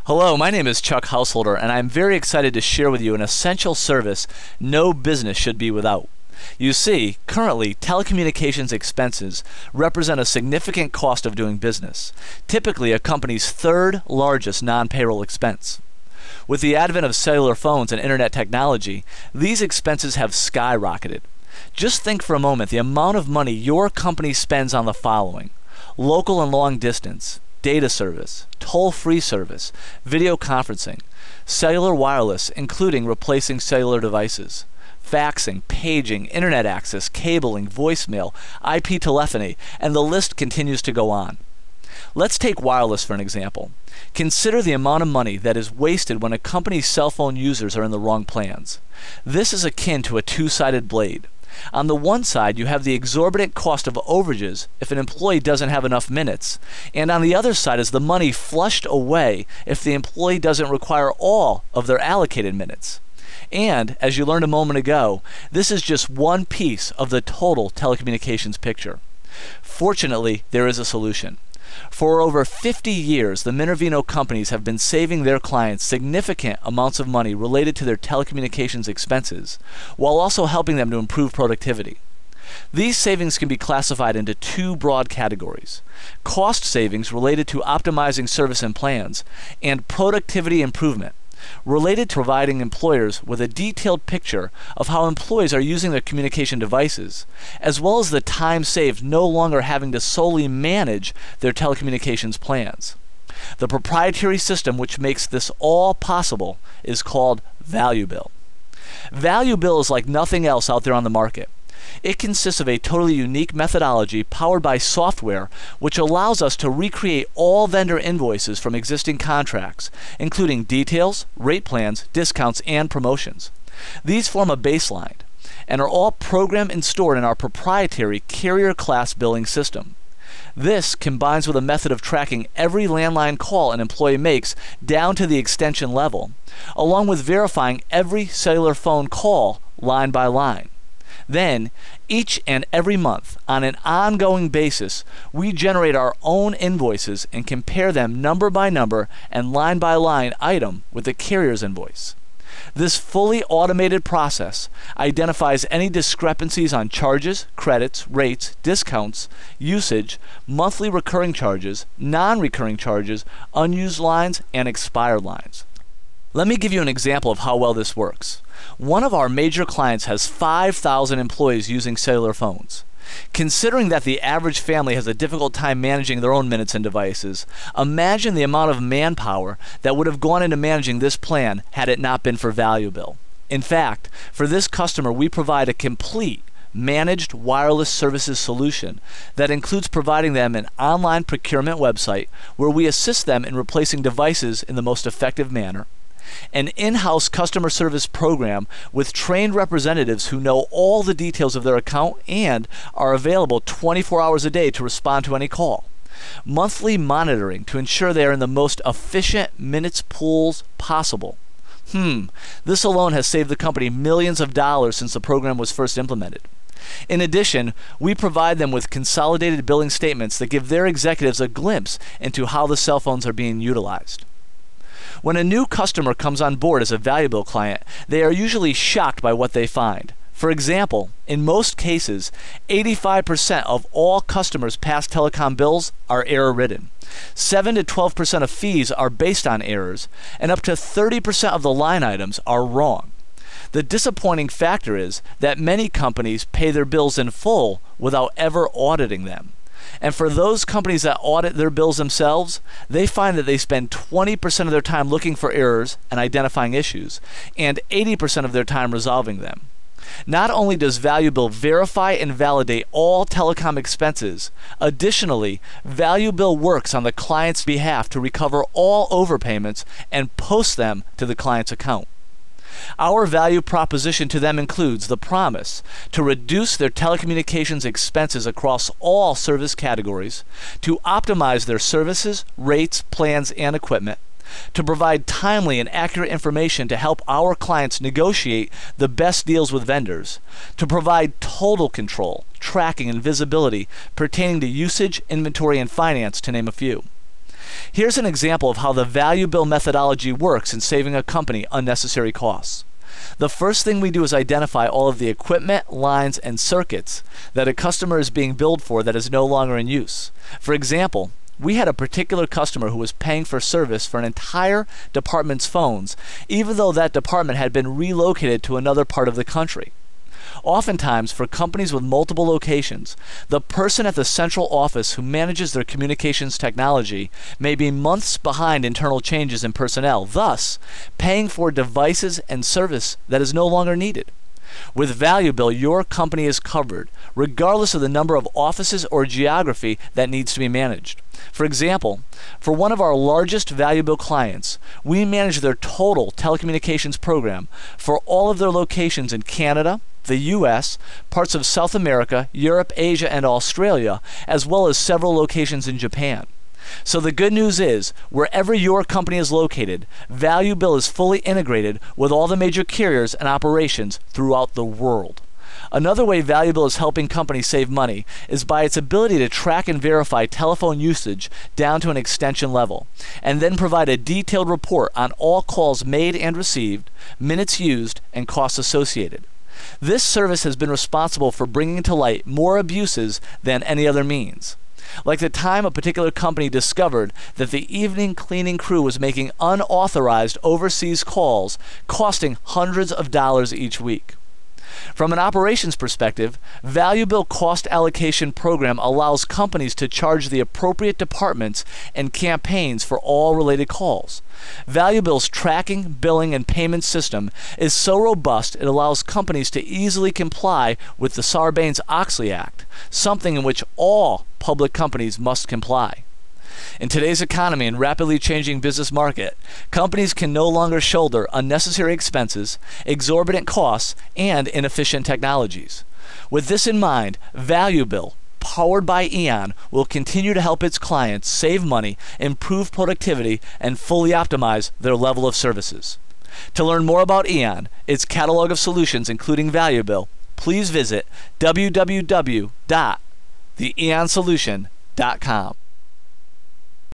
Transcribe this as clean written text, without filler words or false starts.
Hello, my name is Chuck Householder, and I'm very excited to share with you an essential service no business should be without. You see, currently, telecommunications expenses represent a significant cost of doing business, typically a company's third largest non-payroll expense. With the advent of cellular phones and internet technology, these expenses have skyrocketed. Just think for a moment the amount of money your company spends on the following: local and long distance, data service, toll-free service, video conferencing, cellular wireless including replacing cellular devices, faxing, paging, internet access, cabling, voicemail, IP telephony, and the list continues to go on. Let's take wireless for an example. Consider the amount of money that is wasted when a company's cell phone users are in the wrong plans. This is akin to a two-sided blade. On the one side, you have the exorbitant cost of overages if an employee doesn't have enough minutes, and on the other side is the money flushed away if the employee doesn't require all of their allocated minutes. And, as you learned a moment ago, this is just one piece of the total telecommunications picture. Fortunately, there is a solution. For over 50 years, the Minervino companies have been saving their clients significant amounts of money related to their telecommunications expenses, while also helping them to improve productivity. These savings can be classified into two broad categories: cost savings related to optimizing service and plans, and productivity improvement, related to providing employers with a detailed picture of how employees are using their communication devices, as well as the time saved no longer having to solely manage their telecommunications plans. The proprietary system which makes this all possible is called ValuBill. ValuBill is like nothing else out there on the market. It consists of a totally unique methodology powered by software which allows us to recreate all vendor invoices from existing contracts, including details, rate plans, discounts, and promotions. These form a baseline and are all programmed and stored in our proprietary carrier class billing system. This combines with a method of tracking every landline call an employee makes down to the extension level, along with verifying every cellular phone call line by line. Then, each and every month, on an ongoing basis, we generate our own invoices and compare them number by number and line by line item with the carrier's invoice. This fully automated process identifies any discrepancies on charges, credits, rates, discounts, usage, monthly recurring charges, non-recurring charges, unused lines, and expired lines. Let me give you an example of how well this works. One of our major clients has 5,000 employees using cellular phones. Considering that the average family has a difficult time managing their own minutes and devices, imagine the amount of manpower that would have gone into managing this plan had it not been for ValuBill. In fact, for this customer, we provide a complete managed wireless services solution that includes providing them an online procurement website where we assist them in replacing devices in the most effective manner, an in-house customer service program with trained representatives who know all the details of their account and are available 24 hours a day to respond to any call, monthly monitoring to ensure they are in the most efficient minutes pools possible. This alone has saved the company millions of dollars since the program was first implemented. In addition, we provide them with consolidated billing statements that give their executives a glimpse into how the cell phones are being utilized. When a new customer comes on board as a ValuBill client, they are usually shocked by what they find. For example, in most cases, 85% of all customers' past telecom bills are error-ridden. 7 to 12% of fees are based on errors, and up to 30% of the line items are wrong. The disappointing factor is that many companies pay their bills in full without ever auditing them. And for those companies that audit their bills themselves, they find that they spend 20% of their time looking for errors and identifying issues, and 80% of their time resolving them. Not only does ValuBill verify and validate all telecom expenses, additionally, ValuBill works on the client's behalf to recover all overpayments and post them to the client's account. Our value proposition to them includes the promise to reduce their telecommunications expenses across all service categories, to optimize their services, rates, plans, and equipment, to provide timely and accurate information to help our clients negotiate the best deals with vendors, to provide total control, tracking, and visibility pertaining to usage, inventory, and finance, to name a few. Here's an example of how the ValuBill methodology works in saving a company unnecessary costs. The first thing we do is identify all of the equipment, lines, and circuits that a customer is being billed for that is no longer in use. For example, we had a particular customer who was paying for service for an entire department's phones, even though that department had been relocated to another part of the country. Oftentimes, for companies with multiple locations, the person at the central office who manages their communications technology may be months behind internal changes in personnel, thus paying for devices and service that is no longer needed. With ValuBill, your company is covered, regardless of the number of offices or geography that needs to be managed. For example, for one of our largest ValuBill clients, we manage their total telecommunications program for all of their locations in Canada, the US, parts of South America, Europe, Asia, and Australia, as well as several locations in Japan. So the good news is, wherever your company is located, ValuBill is fully integrated with all the major carriers and operations throughout the world. Another way ValuBill is helping companies save money is by its ability to track and verify telephone usage down to an extension level, and then provide a detailed report on all calls made and received, minutes used, and costs associated. This service has been responsible for bringing to light more abuses than any other means. Like the time a particular company discovered that the evening cleaning crew was making unauthorized overseas calls, costing hundreds of dollars each week. From an operations perspective, ValuBill cost allocation program allows companies to charge the appropriate departments and campaigns for all related calls. ValuBill's tracking, billing, and payment system is so robust it allows companies to easily comply with the Sarbanes-Oxley Act, something in which all public companies must comply. In today's economy and rapidly changing business market, companies can no longer shoulder unnecessary expenses, exorbitant costs, and inefficient technologies. With this in mind, ValuBill, powered by AEON, will continue to help its clients save money, improve productivity, and fully optimize their level of services. To learn more about AEON, its catalog of solutions including ValuBill, please visit www.theaonsolution.com.